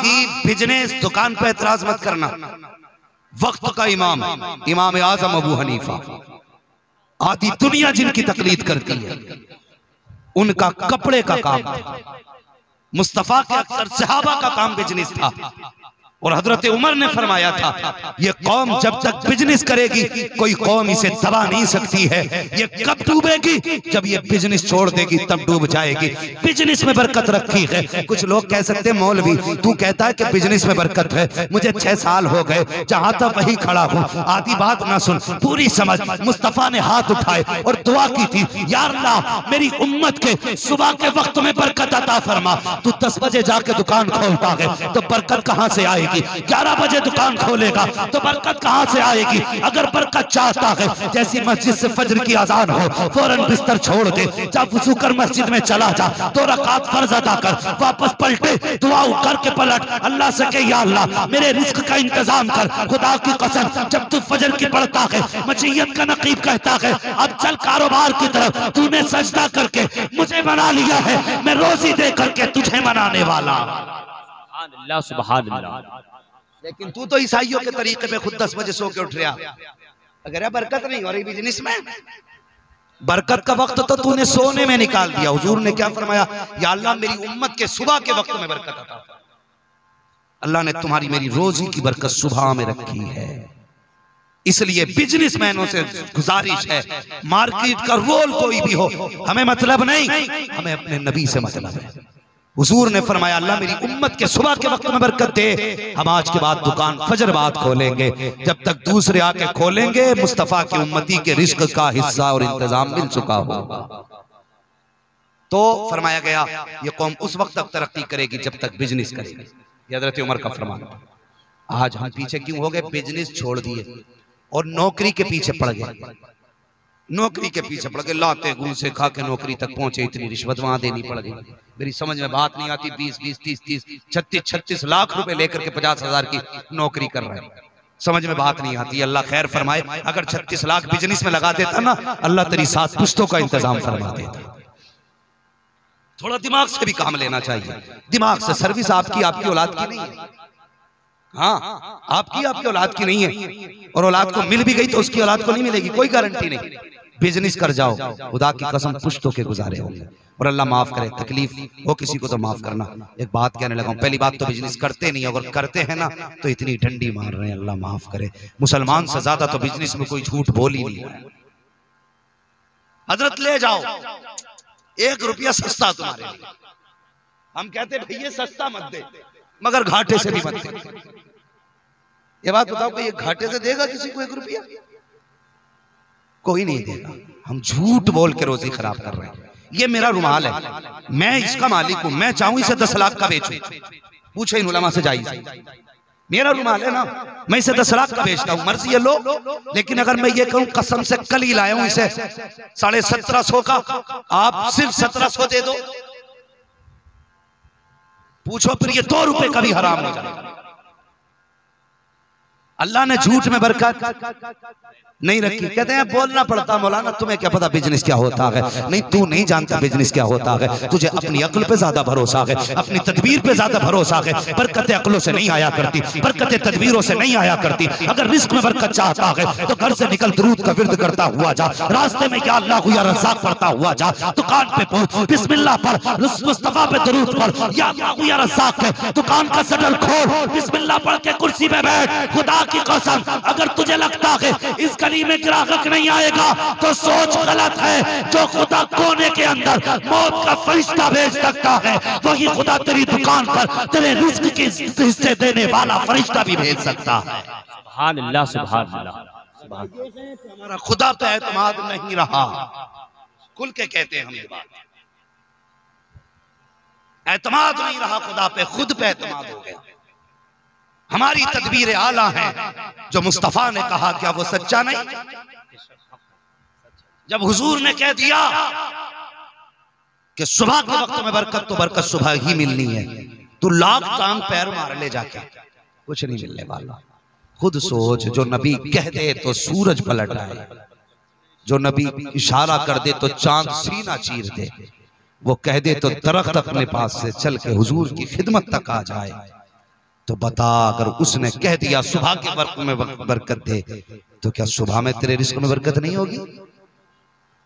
की बिजनेस दुकान पे एतराज मत करना। वक्त का इमाम इमाम आजम अबू हनीफा, आधी दुनिया जिनकी तकलीद करती है, उनका कपड़े का काम था। मुस्तफा के अक्सर सहाबा का काम बिजनेस था। और हजरत उमर ने फरमाया था ये कौम जब तक बिजनेस करेगी कोई कौम इसे दबा नहीं सकती है। ये कब डूबेगी? जब ये बिजनेस छोड़ देगी तब डूब जाएगी। बिजनेस में बरकत रखी है। कुछ लोग कह सकते हैं मौलवी तू कहता है कि बिजनेस में बरकत है, मुझे 6 साल हो गए जहां तक वही खड़ा हूं, आधी बात ना सुन पूरी समझ। मुस्तफा ने हाथ उठाए और दुआ की थी, या अल्लाह मेरी उम्मत के सुबह के वक्त में बरकत अता फरमा। तू 10 बजे जाके दुकान खोलता है तो बरकत कहां से आएगी? 11 बजे दुकान खोलेगा तो बरकत कहां से आएगी? अगर बरकत चाहता है जैसी मस्जिद से फजर की अजान हो फौरन बिस्तर छोड़ दे, जब वुजू कर मस्जिद में चला जा, 2 रकात फर्ज अदा कर, वापस पलटे दुआ करके पलट, अल्लाह से कह या अल्लाह मेरे रिस्क का इंतजाम कर। खुदा की कसम जब तू फजर की पढ़ता है मशीयत का नकीब कहता है अब चल कारोबार की तरफ, तूने सजदा करके मुझे बना लिया है, मैं रोजी दे करके तुझे मनाने वाला। सुभान अल्लाह। लेकिन तू तो ईसाइयों के तरीके पे खुद 10 बजे सो के उठ रहा। अगर बरकत नहीं हो रही बिजनेस में, बरकत का वक्त तो तूने सोने में निकाल दिया। हुजूर ने क्या फरमाया, या अल्लाह मेरी उम्मत के सुबह के वक्त में बरकत अता फरमा। अल्लाह ने तुम्हारी मेरी रोजी की बरकत सुबह में रखी है। इसलिए बिजनेसमैनों से गुजारिश है, मार्केट का रोल कोई भी हो हमें मतलब नहीं, हमें अपने नबी से मतलब है। हुजूर ने फरमाया अल्लाह मेरी उम्मत के सुबह के वक्त में बरकत दे। हम आज के बाद दुकान फजर बाद खोलेंगे, जब तक दूसरे आके खोलेंगे मुस्तफा की उम्मती के रिस्क का हिस्सा और इंतजाम मिल चुका होगा। तो फरमाया गया ये कौम उस वक्त तक तरक्की करेगी जब तक बिजनेस करेगी। ये हजरत उमर का फरमान। आज हम पीछे क्यों हो गए? बिजनेस छोड़ दिए और नौकरी के पीछे पड़ गए। नौकरी के पीछे पड़ गए, लाते घूस से खा के नौकरी तक पहुंचे, इतनी रिश्वत वहां देनी पड़ गई। मेरी समझ में बात नहीं आती, 20-20, 30-30, 36-36 लाख रुपए लेकर के 50,000 की नौकरी कर रहे हैं। समझ में बात नहीं आती। अल्लाह खैर फरमाए, अगर 36 लाख बिजनेस में लगा देता ना अल्लाह तेरी 7 पुश्तों का इंतजाम फरमा देता। थोड़ा दिमाग से भी काम लेना चाहिए। दिमाग से सर्विस आपकी औलाद की नहीं है। हाँ, आपकी औलाद की नहीं है, और औलाद को मिल भी गई तो उसकी औलाद को नहीं मिलेगी, कोई गारंटी नहीं। बिजनेस कर जाओ, खुदा की कसम पुश्तों के गुजारे होंगे। और अल्लाह माफ करे, तकलीफ हो किसी को तो माफ करना। एक बात कहने लगा हूं, पहली बात तो बिजनेस करते नहीं, अगर करते हैं ना तो इतनी डंडी मार रहे हैं, अल्लाह माफ करे। मुसलमान से ज्यादा तो बिजनेस में कोई झूठ बोल ही नहीं है। हजरत ले जाओ 1 रुपया सस्ता तुम्हारे लिए। हम कहते भैया सस्ता मत दे, मगर घाटे से भी मत दे। ये बात बताओ कि ये घाटे से देगा किसी को 1 रुपया? कोई नहीं देगा। हम झूठ बोल के रोजी खराब कर रहे हैं। ये मेरा रुमाल है, मैं इसका मालिक हूं, मैं चाहूं इसे 10 लाख का बेचूं, पूछो इन उलमा से जायज। मेरा रुमाल है ना, मैं इसे 10 लाख का बेचता हूं, मर्जी है लो। लेकिन अगर मैं ये कहूं कसम से कल ही लाया हूं इसे 1750 का, आप सिर्फ 1700 दे दो, पूछो फिर ये 2 रुपए का भी हराम हो जाएगा। अल्लाह ने झूठ में बरकत नहीं रखी। कहते हैं बोलना पड़ता मौलाना, तुम्हें क्या पता बिजनेस क्या होता है? नहीं, तू नहीं जानता बिजनेस क्या होता है। तुझे अपनी अक्ल पे ज्यादा भरोसा है, अपनी तदबीर पे ज्यादा भरोसा है। बरकतें अक्लों से नहीं आया करती, बरकतें तदबीरों से नहीं आया करती। अगर रिस्क में बरकत चाहता है तो घर से निकल दरूद का विर्द करता हुआ जा, रास्ते में या अल्लाह या रज़्ज़ाक़ पढ़ता हुआ जा, दुकान पे पहुंच बिस्मिल्लाह पढ़, मुस्तफा पे दरूद पढ़, या अल्लाह या रज़्ज़ाक़ है, दुकान का शटर खोल, बिस्मिल्लाह पढ़ के कुर्सी पे बैठ। खुदा की कसम अगर तुझे लगता है इस गली में ग्राहक नहीं आएगा तो सोच गलत है। जो खुदा कोने के अंदर मौत का फरिश्ता भेज सकता है वही खुदा तेरी दुकान पर तेरे रिस्क के हिस्से देने वाला फरिश्ता भी भेज सकता है। सुभान अल्लाह, सुभान अल्लाह। हमारा खुदा पे एतमाद नहीं रहा, खुल के कहते हैं हम ये बात, एतमाद नहीं रहा खुदा पे, खुद पे एतमाद हो गया। हमारी तदबीर आला है, जो मुस्तफा ने कहा क्या वो सच्चा नहीं? जब हुजूर ने कह दिया कि सुबह के वक्त में बरकत, तो बरकत सुबह ही मिलनी है। तू लाख टांग पैर मार ले जाके, कुछ नहीं मिलने वाला। खुद सोच, जो नबी कह दे तो सूरज पलट आए, जो नबी इशारा कर दे तो चांद सीना चीर दे, वो कह दे तो दरख्त अपने पास से चल के हुजूर की खिदमत तक आ जाए। तो बता, अगर उसने कह दिया सुबह के वक्त में बरकत दे, तो क्या सुबह में तेरे रिस्क में बरकत नहीं होगी?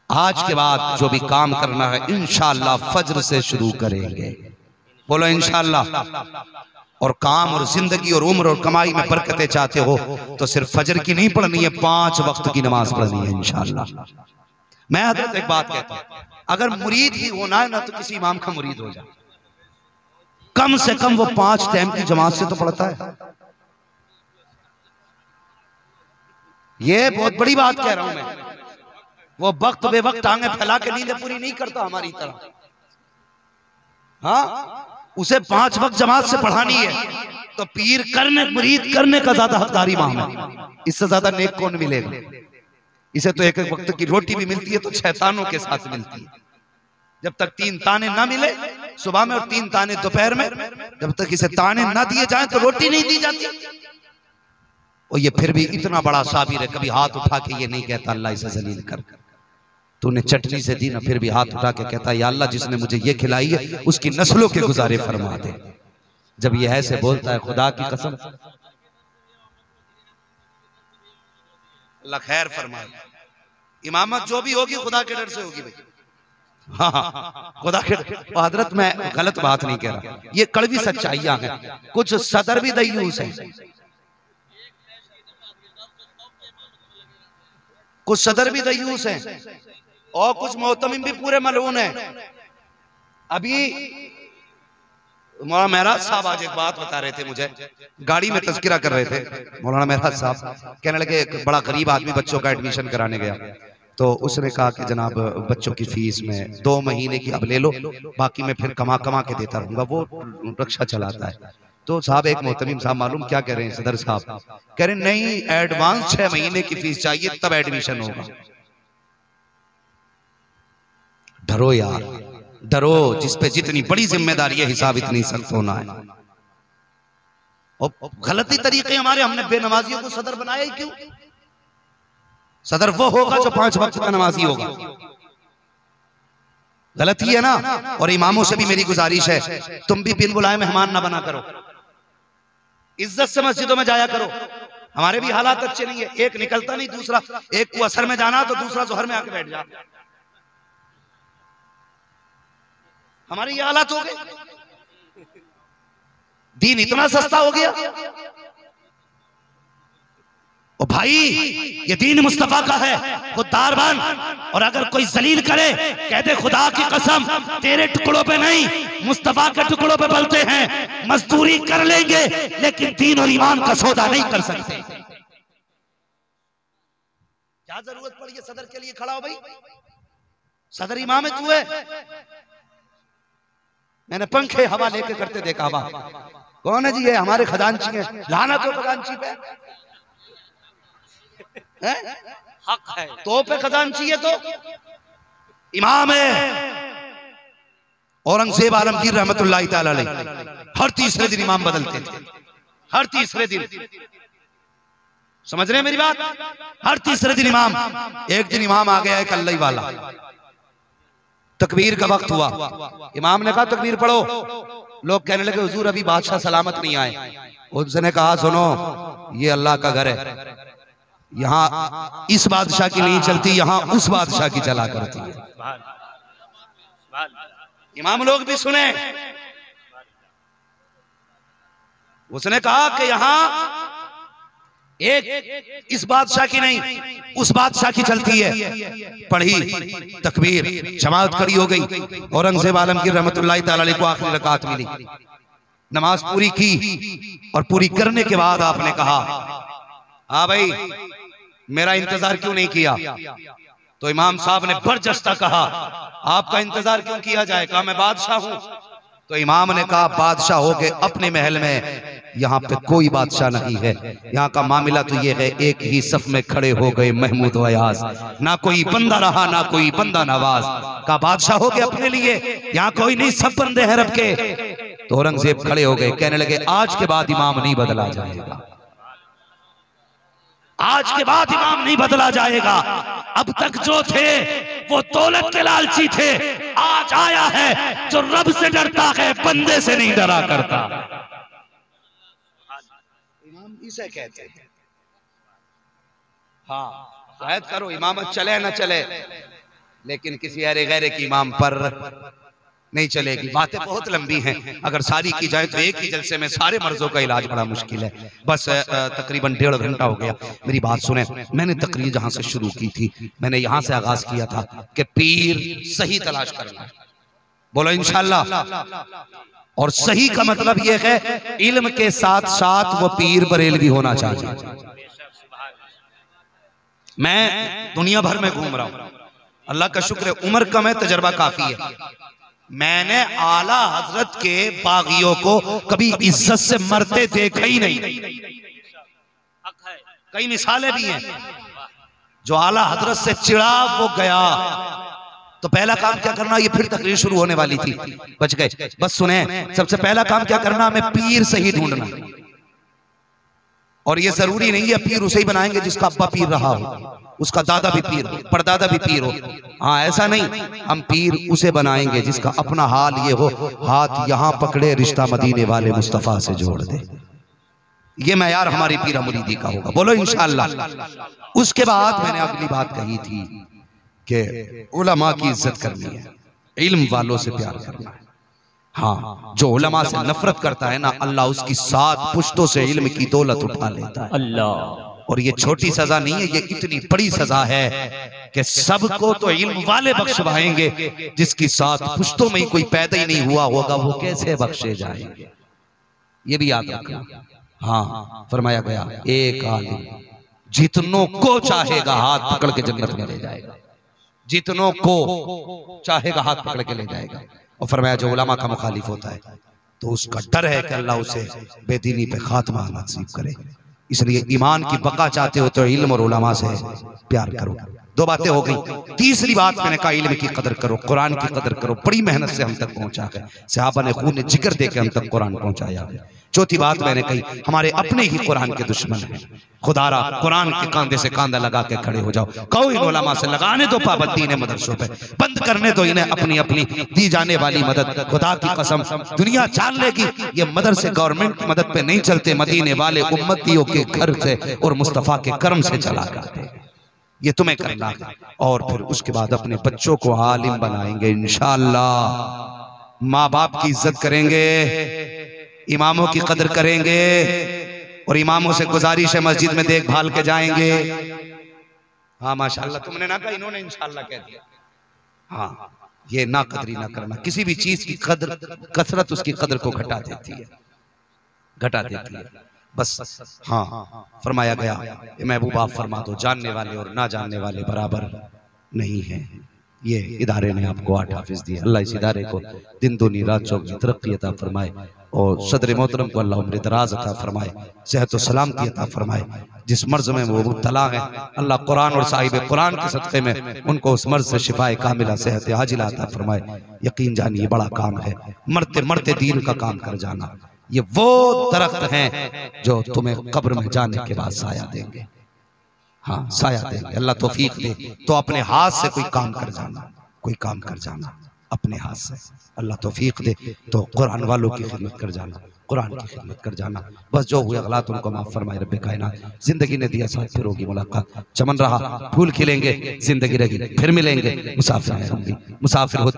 आज के बाद जो भी काम करना है इंशाअल्लाह फज्र से शुरू करेंगे, बोलो इंशाअल्लाह। और काम और जिंदगी और उम्र और कमाई में बरकतें चाहते हो तो सिर्फ फजर की नहीं पढ़नी है, 5 वक्त की नमाज पढ़नी है इंशाअल्लाह। मैं हजरत एक बात कहता हूं, अगर मुरीद ही होना है ना तो किसी इमाम का मुरीद हो जाए, कम से कम वो 5 टाइम की जमात से तो पढ़ता है। ये बहुत बड़ी बात कह रहा हूं मैं। वो वक्त बेवक्त आगे फैला के नींदें पूरी नहीं करता हमारी तरह। हाँ, उसे 5 वक्त जमात से पढ़ानी है तो पीर करने मुरीद करने का ज्यादा हकदार इमाम है। इससे ज्यादा नेक कौन मिलेगा? इसे तो एक एक वक्त की रोटी भी मिलती है तो शैतानों के साथ मिलती है। जब तक 3 ताने ना मिले सुबह में और 3 ताने दोपहर में, जब तक इसे ताने ना दिए जाएं तो रोटी नहीं दी जाती। और ये फिर भी इतना बड़ा साबिर है, कभी हाथ उठा के ये नहीं कहता अल्लाह इसे जलील कर, तूने चटनी से दी ना, फिर भी हाथ उठा के कहता या अल्लाह जिसने मुझे ये खिलाई है उसकी नस्लों के गुजारे फरमा दे। जब ये ऐसे बोलता है खुदा की कसम अल्लाह खैर फरमाए। इमामत जो भी होगी खुदा के डर से होगी भाई। हाँ, खुदा के हजरत, मैं गलत बात नहीं कह रहा, ये कड़वी सच्चाइयां हैं। कुछ सदर भी दयूस हैं, कुछ सदर भी दयूस हैं और कुछ मोहतमिम भी पूरे मलून हैं। अभी मौलाना महराज साहब आज एक बात बता रहे थे मुझे, गाड़ी में तज़किरा कर रहे थे। मौलाना महराज साहब कहने लगे एक बड़ा गरीब आदमी बच्चों का एडमिशन कराने गया, तो उसने कहा कि जनाब बच्चों की फीस में 2 महीने की अब ले लो, बाकी मैं फिर कमा कमा के देता रहूंगा। वो रिक्शा चलाता है। तो साहब एक मोहतमिम साहब मालूम क्या कह रहे हैं, सदर साहब कह रहे नहीं, एडवांस 6 महीने की फीस चाहिए तब एडमिशन होगा। डरो यार, डरो, जिस पे जितनी बड़ी जिम्मेदारी है हिसाब इतनी सख्त होना है। और गलती तरीके हमारे, हमने बेनमाजियों को सदर बनाया ही क्यों? सदर वो होगा जो 5 वक्त का नमाजी होगा। गलती है ना। और इमामों से भी मेरी गुजारिश है, तुम भी बिन बुलाए मेहमान ना बना करो, इज्जत से मस्जिदों में जाया करो। हमारे भी हालात अच्छे नहीं है, एक निकलता नहीं दूसरा, एक को असर में जाना तो दूसरा जोहर में आके बैठ जाता। हमारे ये हालात हो गए, दीन इतना सस्ता हो गया। ओ भाई, ये दीन मुस्तफा का है, खुददार बन। और अगर कोई जलील करे, कह दे खुदा की कसम तेरे टुकड़ों पे नहीं मुस्तफा के टुकड़ों पे बलते हैं, मजदूरी कर लेंगे लेकिन दीन और ईमान का सौदा नहीं कर सकते। क्या जरूरत पड़ी है सदर के लिए खड़ा हो भाई? सदर इमाम है तू है। मैंने पंखे हवा लेके करते देखा। हवा कौन है जी? ये हमारे खजांची है। लाना तो खजांची पे हक है, तो पे खजांची है तो इमाम है। औरंगजेब आलमगीर रहमतुल्लाह ताला अलैह हर तीसरे दिन इमाम बदलते थे, हर तीसरे दिन। समझ रहे हैं मेरी बात? हर तीसरे दिन इमाम। एक दिन इमाम आ गया एक अल्लाह वाला, तकबीर का वक्त हुआ, इमाम ने कहा तकबीर पढ़ो। लोग कहने लगे हुजूर अभी बादशाह सलामत नहीं आए। उसने कहा सुनो, ये अल्लाह का घर है, यहाँ इस बादशाह की नहीं चलती, यहाँ उस बादशाह की चला करती है। इमाम लोग भी सुने। उसने कहा कि यहाँ एक इस बादशाह की नहीं उस बादशाह की चलती है। पढ़ी तकबीर, जमात खड़ी हो गई। औरंगजेब आलमगीर रहमतुल्लाह ताला अलैह को आखिरी रकात मिली, नमाज पूरी की और पूरी करने के बाद आपने कहा हाँ भाई मेरा इंतजार क्यों नहीं किया? तो इमाम साहब ने बरजस्ता कहा आपका इंतजार क्यों किया जाए? कहा मैं बादशाह हूं। तो इमाम ने कहा बादशाह हो के अपने महल में, यहाँ पे कोई बादशाह नहीं है। यहाँ का मामला तो ये है, एक ही सफ में खड़े हो गए महमूद अयाज, ना कोई बंदा रहा ना कोई बंदा नवाज। का बादशाह हो गए अपने लिए, यहाँ कोई नहीं, सब बंदे हैं रब के। तो औरंगजेब खड़े हो गए, कहने लगे आज के बाद इमाम नहीं बदला जाएगा, आज के बाद इमाम नहीं बदला जाएगा। अब तक जो थे वो दौलत के लालची थे, आज आया है जो रब से डरता है, बंदे से नहीं डरा करता। इमाम इसे कहते हैं। हाँ, शायद करो इमामत चले ना चले, लेकिन किसी अरे गैरे की इमाम पर नहीं चलेगी। बातें बहुत लंबी हैं, अगर सारी की जाए तो एक ही जलसे में सारे मर्जों का इलाज बड़ा मुश्किल है। बस तकरीबन 1.5 घंटा हो गया। मेरी बात सुने, मैंने तकरीर जहां से शुरू की थी, मैंने यहां से आगाज किया था कि पीर सही तलाश करना है। बोलो इंशाल्लाह। और सही का मतलब यह है इल्म के साथ साथ वो पीर बरेलवी होना चाहिए। मैं दुनिया भर में घूम रहा हूं, अल्लाह का शुक्र है उम्र कम है, तजर्बा काफी है। मैंने आला हजरत के बागियों को कभी इज्जत से मरते देखा ही नहीं। कई मिसालें भी हैं, जो आला हजरत से चिढ़ा वो गया। तो पहला काम क्या करना, ये फिर तकरीर शुरू होने वाली थी, बच गए। बस सुने, सबसे पहला काम क्या करना, हमें पीर सही ढूंढना। और ये जरूरी नहीं है पीर उसे ही बनाएंगे जिसका अब्बा पीर रहा हो, उसका दादा भी पीर हो, परदादा भी पीर हो। हाँ, ऐसा नहीं, हम पीर उसे बनाएंगे जिसका अपना हाल ये हो, हाथ यहां पकड़े रिश्ता मदीने वाले मुस्तफा से जोड़ दे। ये मैयार हमारी पीरा मुरीदी का होगा। बोलो इंशाअल्लाह। उसके बाद मैंने अगली बात कही थी कि उलमा की इज्जत करनी है, इल्म वालों से प्यार करना है। हाँ, जो उलमा से नफरत करता है ना, अल्लाह उसकी 7 पुश्तों से इल्म की दौलत उठा लेता है। अल्लाह। और ये छोटी सजा नहीं है, ये इतनी बड़ी सजा है कि सबको तो इल्म वाले बख्शवाएंगे, जिसकी 7 पुश्तों में ही कोई पैदा ही नहीं हुआ होगा वो कैसे बख्शे जाएंगे। ये भी याद रखना। हाँ, फरमाया गया एक आलिम जितनों को चाहेगा हाथ पकड़ के जन्नत में ले जाएगा, जितनों को चाहेगा हाथ पकड़ के ले जाएगा। और फरमाया जो उलमा का मुखालिफ होता है तो उसका डर है कि अल्लाह उसे बेदीनी पे खात्मा नसीब करे। इसलिए ईमान की बका चाहते हो तो इल्म और उलमा से प्यार करो। 2 बातें हो गई। तीसरी बात मैंने कहा इल्म की कदर करो, कुरान की कदर करो। बड़ी मेहनत से हम तक पहुंचा है, सहाबा ने खून जिगर दे के हम तक कुरान पहुंचाया है। चौथी बात मैंने कही हमारे अपने ही कुरान के दुश्मन हैं। खुदारा कुरान के कांधे से कांधा लगा के खड़े हो जाओ, कहो इन उलमा से लगाने दो पाबंदी इन्हें मदरसों पे, बंद करने दो इन्हें अपनी अपनी दी जाने वाली मदद। खुदा की कसम दुनिया जान लेगी ये मदरसे गवर्नमेंट की मदद पे नहीं चलते, मदीने वाले उम्मतियों के घर से और मुस्तफा के कर्म से चला करते। ये तुम्हें करना है। और फिर उसके बाद अपने बच्चों को आलिम बनाएंगे इंशाअल्लाह। माँ बाप की इज्जत करेंगे, इमामों की कदर करेंगे, और इमामों से गुजारिश है मस्जिद में देखभाल के जाएंगे। हाँ माशाल्लाह, तुमने ना कहा, इन्होंने इंशाअल्लाह कह दिया। हाँ, ये ना कदरी ना करना, किसी भी चीज की कदर कसरत उसकी कदर को घटा देती है, घटा देती है। बस हाँ, फरमाया गया महबूब आप फरमा दो जानने वाले और ना जानने वाले बराबर नहीं है। ये इदारे ने आपको 8 हाफिज दिए, अल्लाह इस इदारे को दिन दुनी रात चौक तरक्की अता फरमाए, और सदर मोहतरम को अल्लाह उम्र दराज अता फरमाए, सेहत और सलामती अता फरमाए। जिस मर्ज में वो मुब्तला है अल्लाह कुरान और साहिब कुरान के सदक़े में उनको उस मर्ज से शिफाए कामिला सेहत आजिला अता फरमाए। यकीन जानिए बड़ा काम है, मरते मरते दीन का काम कर जाना। ये वो दरख्त हैं जो तुम्हें कब्र में जाने के बाद साया देंगे। हाँ, साया देंगे, अल्लाह तौफीक दे। तो अपने हाथ से कोई काम कर जाना, कोई काम कर जाना अपने हाथ से, अल्लाह तौफीक दे। तो कुरान वालों की खिदमत कर जाना, कुरान की खिदमत कर जाना। बस जो हुए गलत उनको माफ फरमाए रब्बे कायनात। जिंदगी ने दिया साथ, फिर होगी मुलाकात। चमन रहा, फूल खिलेंगे, जिंदगी रही, फिर मिलेंगे। मुसाफिर हैं हम भी, मुसाफिर होते